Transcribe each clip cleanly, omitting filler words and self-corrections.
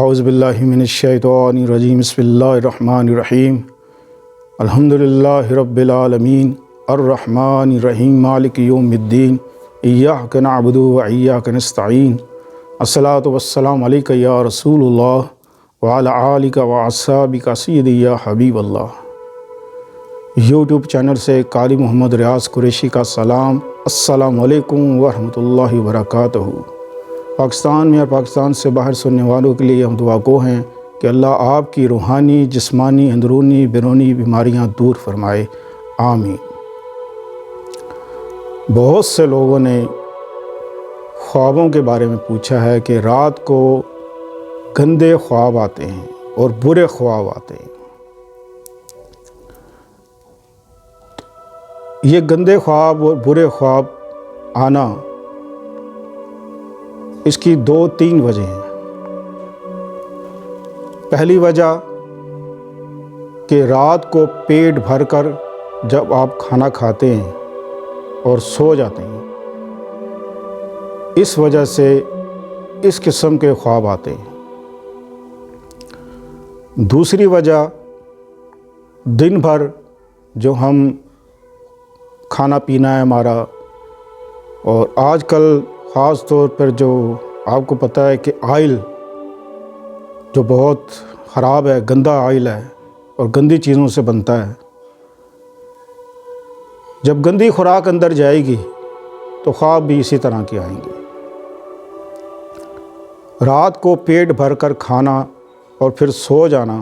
اعوذ باللہ من الشیطان الرجیم بسم اللہ الرحمن الرحیم الحمدللہ رب العالمین الرحمن الرحیم مالک یوم الدین ایاک نعبد و ایاک نستعین الصلاۃ والسلام علیک یا رسول اللہ وعلی آلک و اصحابک سیدی یا حبیب اللہ۔ یوٹیوب چینل سے قاری محمد ریاض قریشی کا سلام، السلام علیکم ورحمۃ اللہ وبرکاتہ۔ پاکستان میں اور پاکستان سے باہر سننے والوں کے لیے ہم دعا گو ہیں کہ اللہ آپ کی روحانی، جسمانی، اندرونی، بیرونی بیماریاں دور فرمائے، آمین۔ بہت سے لوگوں نے خوابوں کے بارے میں پوچھا ہے کہ رات کو گندے خواب آتے ہیں اور برے خواب آتے ہیں۔ یہ گندے خواب اور برے خواب آنا، اس کی 2-3 وجہ ہیں۔ پہلی وجہ کہ رات کو پیٹ بھر کر جب آپ کھانا کھاتے ہیں اور سو جاتے ہیں، اس وجہ سے اس قسم کے خواب آتے ہیں۔ دوسری وجہ، دن بھر جو ہم کھانا پینا ہے ہمارا، اور آج کل خاص طور پر جو آپ کو پتہ ہے کہ آئل جو بہت خراب ہے، گندا آئل ہے اور گندی چیزوں سے بنتا ہے، جب گندی خوراک اندر جائے گی تو خواب بھی اسی طرح کے آئیں گے۔ رات کو پیٹ بھر کر کھانا اور پھر سو جانا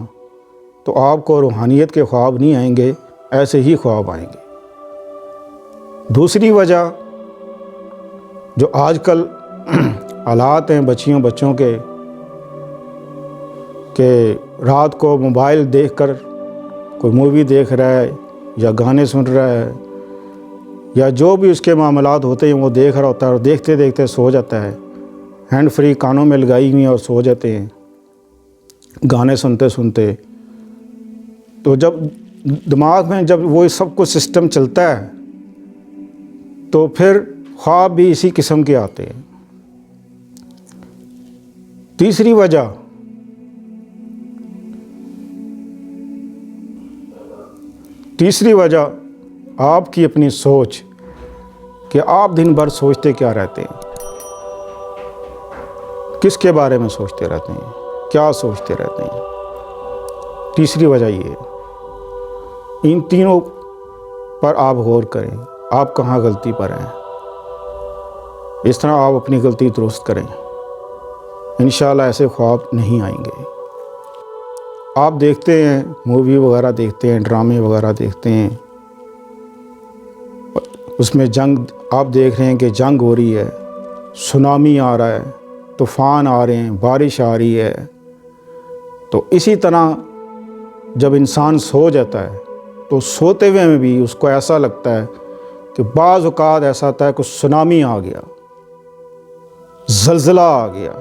تو آپ کو روحانیت کے خواب نہیں آئیں گے، ایسے ہی خواب آئیں گے۔ دوسری وجہ جو آج کل حالات ہیں بچوں کے، کہ رات کو موبائل دیکھ کر کوئی مووی دیکھ رہا ہے یا گانے سن رہا ہے یا جو بھی اس کے معاملات ہوتے ہیں وہ دیکھ رہا ہوتا ہے اور دیکھتے دیکھتے سو جاتا ہے، ہینڈ فری کانوں میں لگائی ہوئی ہیں اور سو جاتے ہیں گانے سنتے سنتے۔ تو جب دماغ میں جب وہ سب کچھ سسٹم چلتا ہے تو پھر خواب بھی اسی قسم کے آتے ہیں۔ تیسری وجہ آپ کی اپنی سوچ، کہ آپ دن بھر سوچتے کیا رہتے ہیں، کس کے بارے میں سوچتے رہتے ہیں، کیا سوچتے رہتے ہیں۔ تیسری وجہ یہ ہے۔ ان تینوں پر آپ غور کریں، آپ کہاں غلطی پر ہیں، اس طرح آپ اپنی غلطی درست کریں، انشاءاللہ ایسے خواب نہیں آئیں گے۔ آپ دیکھتے ہیں مووی وغیرہ دیکھتے ہیں، ڈرامے وغیرہ دیکھتے ہیں، اس میں جنگ آپ دیکھ رہے ہیں کہ جنگ ہو رہی ہے، سونامی آ رہا ہے، طوفان آ رہے ہیں، بارش آ رہی ہے۔ تو اسی طرح جب انسان سو جاتا ہے تو سوتے ہوئے میں بھی اس کو ایسا لگتا ہے کہ بعض اوقات ایسا ہوتا ہے کہ سونامی آ گیا، زلزلہ آ گیا،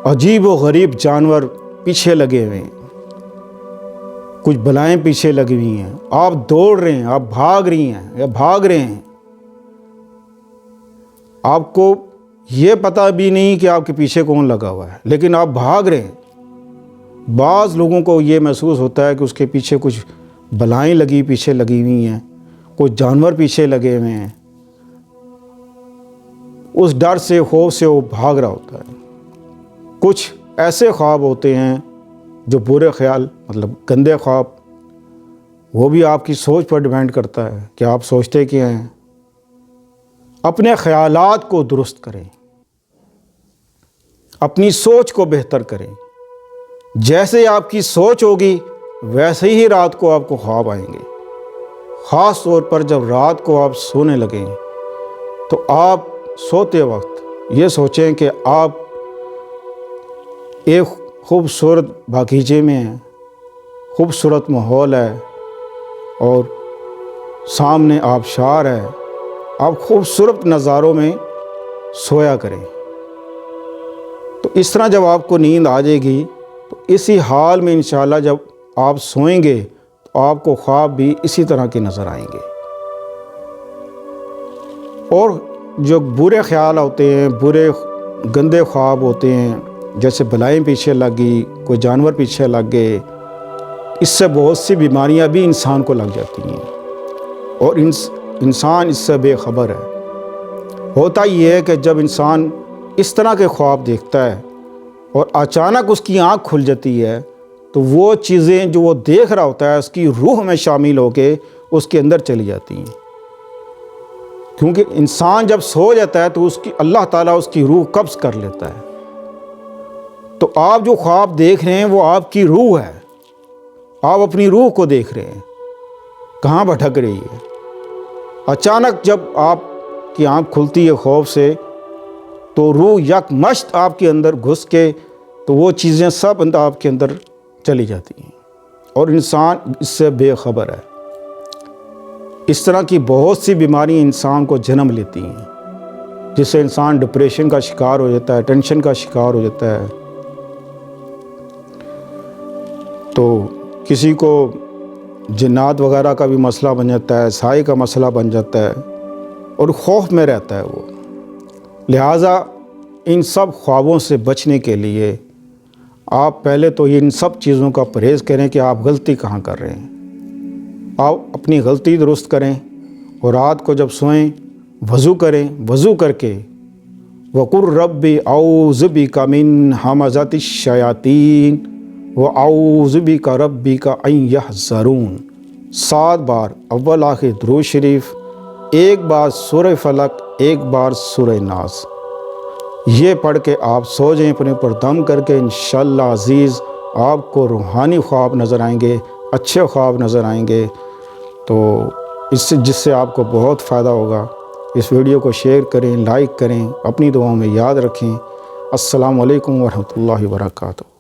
عجیب و غریب جانور پیچھے لگے ہوئے ہیں، کچھ بلائیں پیچھے لگی ہوئی ہیں، آپ دوڑ رہے ہیں، آپ بھاگ رہی ہیں یا بھاگ رہے ہیں، آپ کو یہ پتہ بھی نہیں کہ آپ کے پیچھے کون لگا ہوا ہے، لیکن آپ بھاگ رہے ہیں۔ بعض لوگوں کو یہ محسوس ہوتا ہے کہ اس کے پیچھے کچھ بلائیں پیچھے لگی ہوئی ہیں، کچھ جانور پیچھے لگے ہوئے ہیں، اس ڈر سے، خوف سے وہ بھاگ رہا ہوتا ہے۔ کچھ ایسے خواب ہوتے ہیں جو برے خیال، مطلب گندے خواب، وہ بھی آپ کی سوچ پر ڈیپینڈ کرتا ہے کہ آپ سوچتے کیا ہیں۔ اپنے خیالات کو درست کریں، اپنی سوچ کو بہتر کریں۔ جیسے آپ کی سوچ ہوگی ویسے ہی رات کو آپ کو خواب آئیں گے۔ خاص طور پر جب رات کو آپ سونے لگیں تو آپ سوتے وقت یہ سوچیں کہ آپ ایک خوبصورت باغیچے میں ہیں، خوبصورت ماحول ہے اور سامنے آبشار ہے، آپ خوبصورت نظاروں میں سویا کریں۔ تو اس طرح جب آپ کو نیند آ جائے گی تو اسی حال میں انشاءاللہ جب آپ سوئیں گے تو آپ کو خواب بھی اسی طرح کے نظر آئیں گے۔ اور جو برے خیال ہوتے ہیں، برے گندے خواب ہوتے ہیں، جیسے بلائیں پیچھے لگ گئی، کوئی جانور پیچھے لگ گئے، اس سے بہت سی بیماریاں بھی انسان کو لگ جاتی ہیں، اور انسان اس سے بے خبر ہے۔ ہوتا یہ ہے کہ جب انسان اس طرح کے خواب دیکھتا ہے اور اچانک اس کی آنکھ کھل جاتی ہے، تو وہ چیزیں جو وہ دیکھ رہا ہوتا ہے اس کی روح میں شامل ہو کے اس کے اندر چلی جاتی ہیں، کیونکہ انسان جب سو جاتا ہے تو اللہ تعالیٰ اس کی روح قبض کر لیتا ہے۔ تو آپ جو خواب دیکھ رہے ہیں وہ آپ کی روح ہے، آپ اپنی روح کو دیکھ رہے ہیں کہاں بھٹک رہی ہے۔ اچانک جب آپ کی آنکھ کھلتی ہے خوف سے، تو روح یک مشت آپ کے اندر گھس کے تو وہ چیزیں سب آپ کے اندر چلی جاتی ہیں، اور انسان اس سے بے خبر ہے۔ اس طرح کی بہت سی بیماریاں انسان کو جنم لیتی ہیں، جس سے انسان ڈپریشن کا شکار ہو جاتا ہے، ٹینشن کا شکار ہو جاتا ہے۔ تو کسی کو جنات وغیرہ کا بھی مسئلہ بن جاتا ہے، سائے کا مسئلہ بن جاتا ہے، اور خوف میں رہتا ہے وہ۔ لہٰذا ان سب خوابوں سے بچنے کے لیے آپ پہلے تو ان سب چیزوں کا پرہیز کریں کہ آپ غلطی کہاں کر رہے ہیں۔ آپ اپنی غلطی درست کریں، اور رات کو جب سوئیں وضو کریں، وضو کر کے وَقُلْ رَبِّ أَعُوذُ بِكَ مِنْ ہَمَزَاتِ الشَّيَاطِينِ وَأَعُوذُ بِكَ رَبِّكَ أَنْ يَحْضُرُونِ 7 بار اول آخر درود شریف، 1 بار سورہ فلق، 1 بار سورہ ناس، یہ پڑھ کے آپ سو جائیں اپنے اوپر دم کر کے۔ انشاءاللہ عزیز آپ کو روحانی خواب نظر آئیں گے، اچھے خواب نظر آئیں گے، تو جس سے آپ کو بہت فائدہ ہوگا۔ اس ویڈیو کو شیئر کریں، لائک کریں، اپنی دعاؤں میں یاد رکھیں۔ السلام علیکم ورحمۃ اللہ وبرکاتہ۔